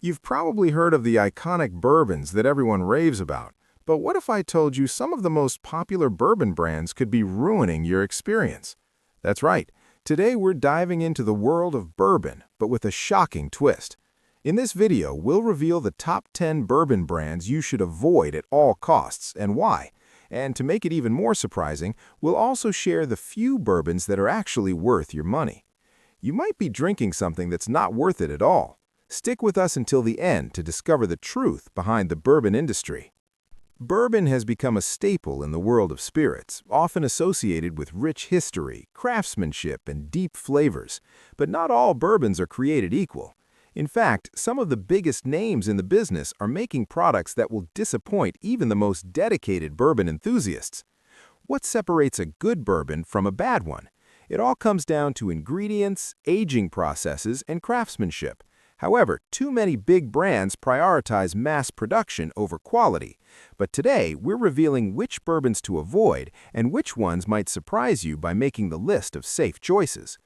You've probably heard of the iconic bourbons that everyone raves about, but what if I told you some of the most popular bourbon brands could be ruining your experience? That's right. Today we're diving into the world of bourbon, but with a shocking twist. In this video, we'll reveal the top 10 bourbon brands you should avoid at all costs and why. And to make it even more surprising, we'll also share the few bourbons that are actually worth your money. You might be drinking something that's not worth it at all. Stick with us until the end to discover the truth behind the bourbon industry. Bourbon has become a staple in the world of spirits, often associated with rich history, craftsmanship, and deep flavors. But not all bourbons are created equal. In fact, some of the biggest names in the business are making products that will disappoint even the most dedicated bourbon enthusiasts. What separates a good bourbon from a bad one? It all comes down to ingredients, aging processes, and craftsmanship. However, too many big brands prioritize mass production over quality. But today, we're revealing which bourbons to avoid and which ones might surprise you by making the list of safe choices.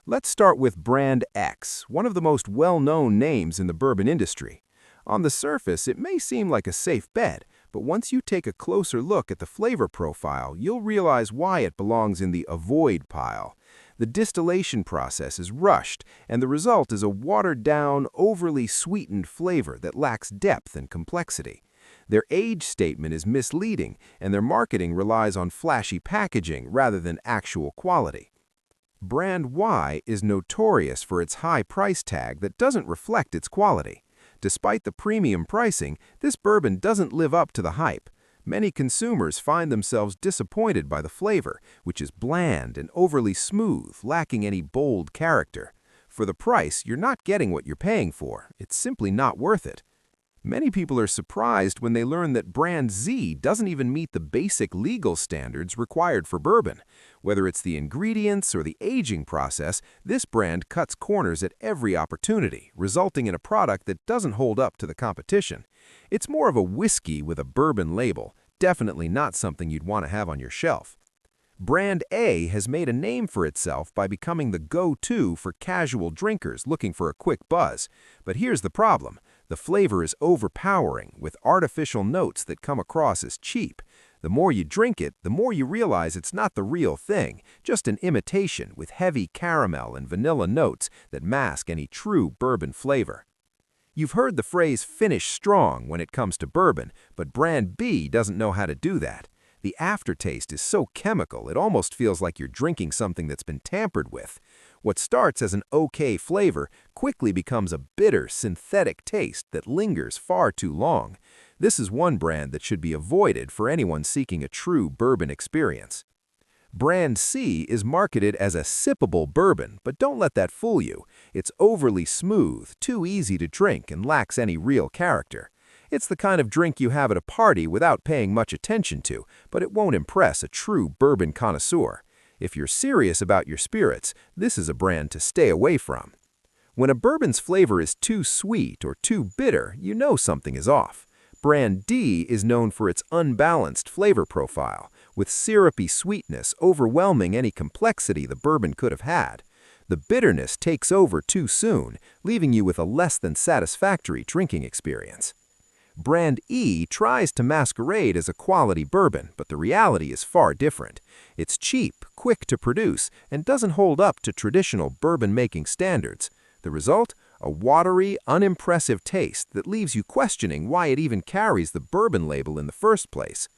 Let's start with Brand X, one of the most well-known names in the bourbon industry. On the surface, it may seem like a safe bet, but once you take a closer look at the flavor profile, you'll realize why it belongs in the avoid pile. The distillation process is rushed, and the result is a watered-down, overly sweetened flavor that lacks depth and complexity. Their age statement is misleading, and their marketing relies on flashy packaging rather than actual quality. Brand Y is notorious for its high price tag that doesn't reflect its quality. Despite the premium pricing, this bourbon doesn't live up to the hype. Many consumers find themselves disappointed by the flavor, which is bland and overly smooth, lacking any bold character. For the price, you're not getting what you're paying for. It's simply not worth it. Many people are surprised when they learn that Brand Z doesn't even meet the basic legal standards required for bourbon. Whether it's the ingredients or the aging process, this brand cuts corners at every opportunity, resulting in a product that doesn't hold up to the competition. It's more of a whiskey with a bourbon label, definitely not something you'd want to have on your shelf. Brand A has made a name for itself by becoming the go-to for casual drinkers looking for a quick buzz. But here's the problem. The flavor is overpowering, with artificial notes that come across as cheap. The more you drink it, the more you realize it's not the real thing, just an imitation with heavy caramel and vanilla notes that mask any true bourbon flavor. You've heard the phrase finish strong when it comes to bourbon, but Brand B doesn't know how to do that. The aftertaste is so chemical, it almost feels like you're drinking something that's been tampered with. What starts as an okay flavor quickly becomes a bitter, synthetic taste that lingers far too long. This is one brand that should be avoided for anyone seeking a true bourbon experience. Brand C is marketed as a sippable bourbon, but don't let that fool you. It's overly smooth, too easy to drink, and lacks any real character. It's the kind of drink you have at a party without paying much attention to, but it won't impress a true bourbon connoisseur. If you're serious about your spirits, this is a brand to stay away from. When a bourbon's flavor is too sweet or too bitter, you know something is off. Brand D is known for its unbalanced flavor profile, with syrupy sweetness overwhelming any complexity the bourbon could have had. The bitterness takes over too soon, leaving you with a less than satisfactory drinking experience. Brand E tries to masquerade as a quality bourbon, but the reality is far different. It's cheap, quick to produce, and doesn't hold up to traditional bourbon-making standards. The result? A watery, unimpressive taste that leaves you questioning why it even carries the bourbon label in the first place.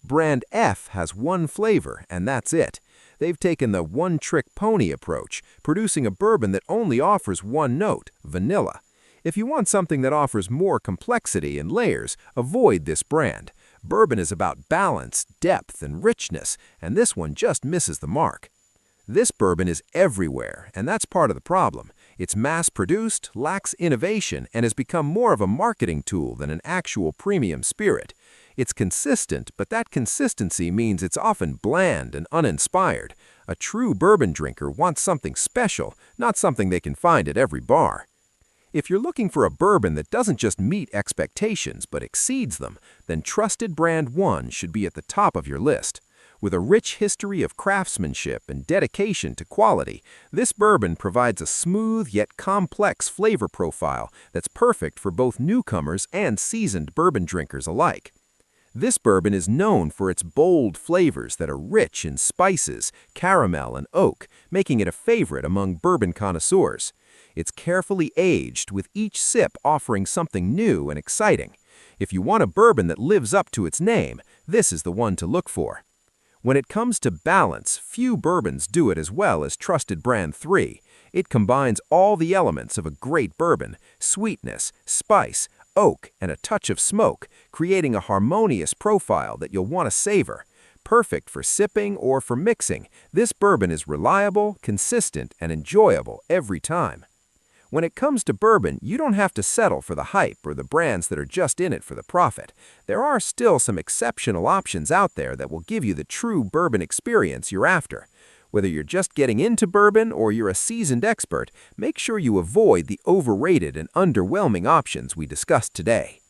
Brand F has one flavor, and that's it. They've taken the one-trick pony approach, producing a bourbon that only offers one note, vanilla. If you want something that offers more complexity and layers, avoid this brand. Bourbon is about balance, depth, and richness, and this one just misses the mark. This bourbon is everywhere, and that's part of the problem. It's mass-produced, lacks innovation, and has become more of a marketing tool than an actual premium spirit. It's consistent, but that consistency means it's often bland and uninspired. A true bourbon drinker wants something special, not something they can find at every bar. If you're looking for a bourbon that doesn't just meet expectations but exceeds them, then Trusted Brand 1 should be at the top of your list. With a rich history of craftsmanship and dedication to quality, this bourbon provides a smooth yet complex flavor profile that's perfect for both newcomers and seasoned bourbon drinkers alike. This bourbon is known for its bold flavors that are rich in spices, caramel, and oak, making it a favorite among bourbon connoisseurs. It's carefully aged, with each sip offering something new and exciting. If you want a bourbon that lives up to its name, this is the one to look for. When it comes to balance, few bourbons do it as well as trusted brand 3. It combines all the elements of a great bourbon: sweetness, spice, oak, and a touch of smoke, creating a harmonious profile that you'll want to savor. Perfect for sipping or for mixing, this bourbon is reliable, consistent, and enjoyable every time. When it comes to bourbon, you don't have to settle for the hype or the brands that are just in it for the profit. There are still some exceptional options out there that will give you the true bourbon experience you're after. Whether you're just getting into bourbon or you're a seasoned expert, make sure you avoid the overrated and underwhelming options we discussed today.